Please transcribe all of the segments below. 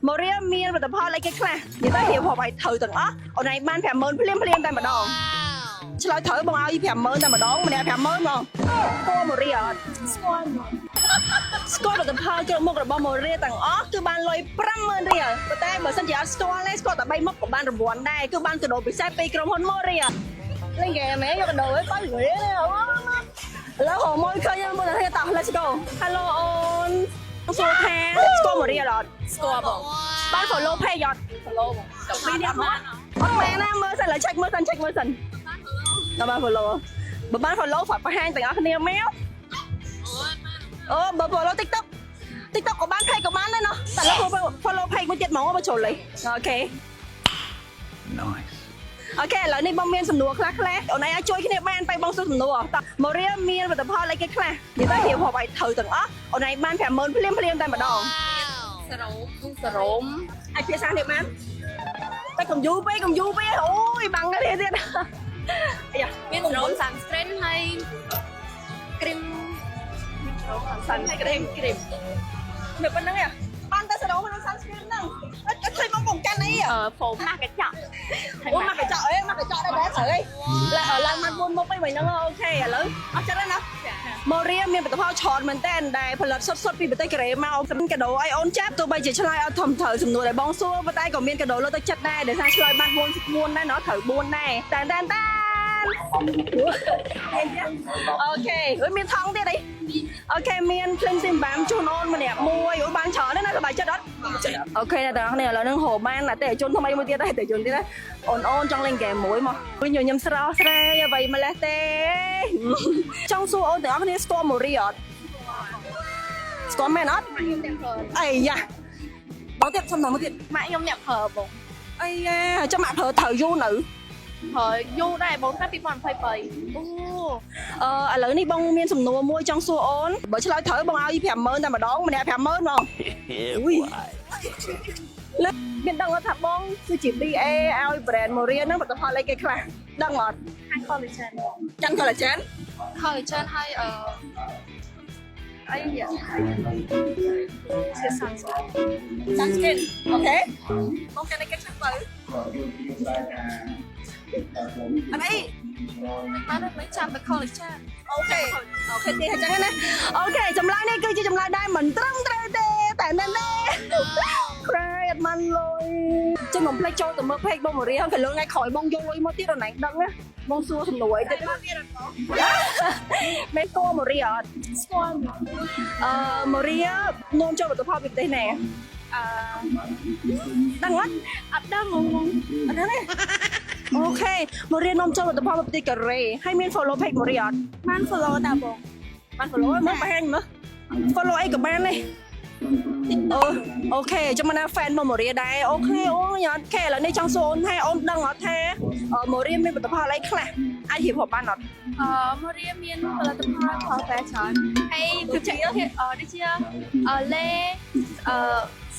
Moria មានផលិតផលអីគេខ្លះនិយាយទៅហៀវហប់ឲ្យត្រូវទាំងអស់អូនឯងបាន50000ភ្លាមតែម្ដងឆ្លើយត្រូវបងឲ្យ50000តែម្ដងម្នាក់50000ហ្មងតួ Moria អត់ស្គាល់ផលិតផលគ្រប់មុខរបស់ Moria ទាំងអស់គឺបានលុយ50000រៀលប៉ុន្តែបើសិនជាអត់ស្គាល់ទេស្គាល់តែ3មុខក៏បានរង្វាន់ដែរគឺបានកដោពិសេសពីក្រុមហ៊ុន Moria លេងហ្គេមហ៎យកកដោឲ្យបើរៀលឥឡូវហៅមកឃើញមកតែតោះ let's go Hello អូនសួរថាស្គាល់ Moria អត់ស្គាល់បងបាន follow page អត់ follow បងពីនេះមកអត់មែនណាមើលសិនឡើយ check មើលសិនដល់បាន follow បើបាន follow ฝากបង្ហាញទាំងអស់គ្នាមកអូបើ follow TikTok ក៏បាន page ក៏បានដែរណោះតែលើ follow page មួយទៀតហ្មងបើចូលលេអូខេ Nice អូខេឥឡូវនេះបងមានសំណួរខ្លះអូនឯងអាចជួយគ្នាបានទៅបងសួរសំណួរតោះ Moria មានផលិតផលអីគេខ្លះនិយាយទៅហៀវហប់ឲ្យត្រូវទាំងអស់អូនឯងបាន50000ភ្លាមតែម្ដងសរោមអាចភាសានេះបានតែកុំយូរពេកអូយបាំងគ្នាទៀតអាយ៉ាមានសរោម sunscreen ហើយ cream នៅប៉ុណ្្នឹងឯងបានតែសរោមនិង sunscreen ហ្នឹងអត់ឃើញបងកំកាន់អីហ្វូមម៉ាស់កញ្ចក់អូម៉ាស់កញ្ចក់ដែរត្រូវអីឡើងមក4មុខអីវិញហ្នឹងអូខេឥឡូវអត់ចិត្តទេណា Moria មានផលិតផលច្រើនមែនតើដែលផលិតសុទ្ធពីប្រទេសកូរ៉េមកសំកាដូឲ្យអូនចាប់ទោះបីជាឆ្លើយអត់ធំត្រូវសំណួរដែលបងសួរប៉ុន្តែក៏មានកាដូលើទៅចិត្តដែរដែលថាឆ្លើយបាន4ដែរណោះត្រូវ4ដែរតែអូខេមានថងទៀតអីអូខេមាន cleansing balm ជូនអូនម្នាក់មួយអូនបានច្រើនណាស់សប្បាយចិត្តអត់អូខេអ្នកទាំងអស់គ្នាឥឡូវហ្នឹងហៅបានតែអេជនថ្មីមួយទៀតដែរតែជនទៀតណាអូនចង់លេងហ្គេមមួយមកវិញញញឹមស្រស់ស្រាយអ្វីម្លេះទេចង់សួរអូនទាំងអស់គ្នាស្គាល់ Moria អត់ស្គាល់មែនអត់អីយ៉ាបងទៀតសំណួរមួយទៀតម៉ាក់ខ្ញុំអ្នកប្រើបងអីយ៉ាចាំម៉ាក់ប្រើត្រូវយូរនៅហើយយូរដែរបងតែ2023អូឥឡូវនេះបងមានសំណួរមួយចង់សួរអូនបើឆ្លើយត្រូវបងឲ្យ50000តែម្ដងម្នាក់50000ហ្មងអូយមានដឹងថាបងគឺជា BA ឲ្យ brand Moria ហ្នឹងផលិតផលអីគេខ្លះដឹងអត់ខាង collagen ចាំ collagen ហើយអីយ៉ាជា sunscreen អូខេបងកាន់តែគេឆ្លទៅអត់អីបានតែចាំទៅ collagen អូខេទីអញ្ចឹងណាអូខេចម្លើយនេះគឺជាចម្លើយដែលមិនត្រឹមត្រូវទេតែណែក្រែអត់បានលុយចឹងកុំភ្លេចចូលទៅមើល page បង Moria ហើយលើថ្ងៃក្រោយបងយកលុយមកទៀតអត់ណែដឹងណាបងសួរសំណួរអីទៀតមែនតើ Moria អត់ស្គាល់Moria នាំចូលផលិតផលពីប្រទេសណាដឹងអត់ដឹងងងអត់ដឹងទេអូខេ Moria នាំចូលផលិតផលពីប្រទេសកូរ៉េហើយមាន follow page Moria អត់បាន follow តាបងបាន follow មកបង្ហាញមើល follow អីក៏បានដែរអូខេចាំណា fan របស់ Moria ដែរអូខេអូយអត់ខេឥឡូវនេះចង់សួរអូនថាអូនដឹងអត់ថា Moria មានផលិតផលអីខ្លះអាចរៀបរាប់បានអត់Moria មានផលិតផលផលតែច្រើនហើយដូចជាលេ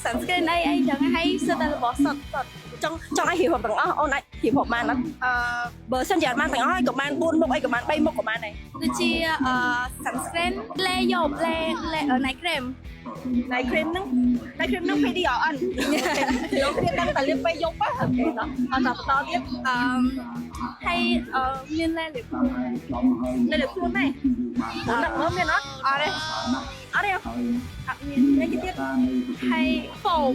sunscreen អីចឹងហើយសិតតែរបស់សុទ្ធចង់ឲ្យរៀបរាប់ទាំងអស់អូនអាចរៀបរាប់បានអត់បើសិនជាអត់បានទាំងអស់ហើយក៏បាន4មុខអីក៏បាន3មុខក៏បានដែរដូចជា sunscreen លេយប់លេ night cream ហ្នឹង PDRN លោកទៀតដឹងតែលាបពេលយប់ហ៎អូខេតោះអត់បន្តទៀតហើយមានលេលាបខ្លួនដែរដាក់មើលមានអត់អត់ទេអត់មាននេះទៀតហើយ foam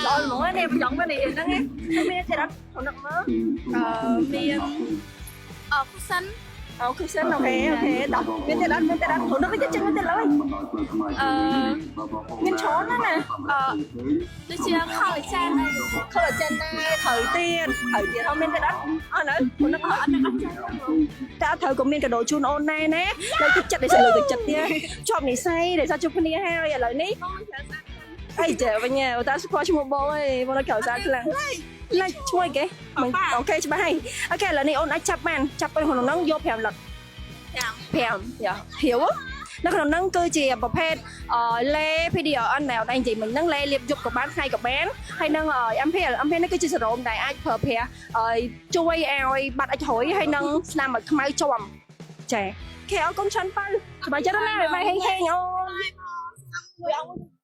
ចូលហ្មងនេះចង់មកនេះហ្នឹងមានទៀតអត់ដាក់មើលមានcushion cushion អូខេដល់មានទៀតអត់ខ្លួននោះវាចេញមកទៀតឡើយមានច្រើនណាស់ដូចជា collagen ដែរត្រូវទៀតអត់មានទៀតអត់នៅខ្លួននោះអត់តែត្រូវក៏មានកាដូជូនអូនដែរណាលើកទឹកចិត្តដែលលើកទឹកចិត្តទៀតជាប់និស័យដែលជួបគ្នាហើយឥឡូវនេះអីចេះវិញតាស្គាល់ឈ្មោះបងអីបងនៅក្រៅសាខ្លាំងណាឈ្មោះគេអូខេច្បាស់ហើយអូខេឥឡូវនេះអូនអាចចាប់ទៅក្នុងហ្នឹងយក5លឹក5យ៉ាហៀវនៅក្នុងហ្នឹងគឺជាប្រភេទលេ PDRN ដែលអូនឯងនិយាយមិញហ្នឹងលេលាបយប់ក៏បានថ្ងៃក៏បានហើយនឹង MPL នេះគឺជាសេរ៉ូមដែលអាចប្រើប្រាស់ជួយឲ្យបាត់អិចរុយហើយនឹងស្នាមខ្មៅជាប់ចាគេអរគុណច្រើនប៉ៅសប្បាយចិត្តណាស់បាយហេងអូន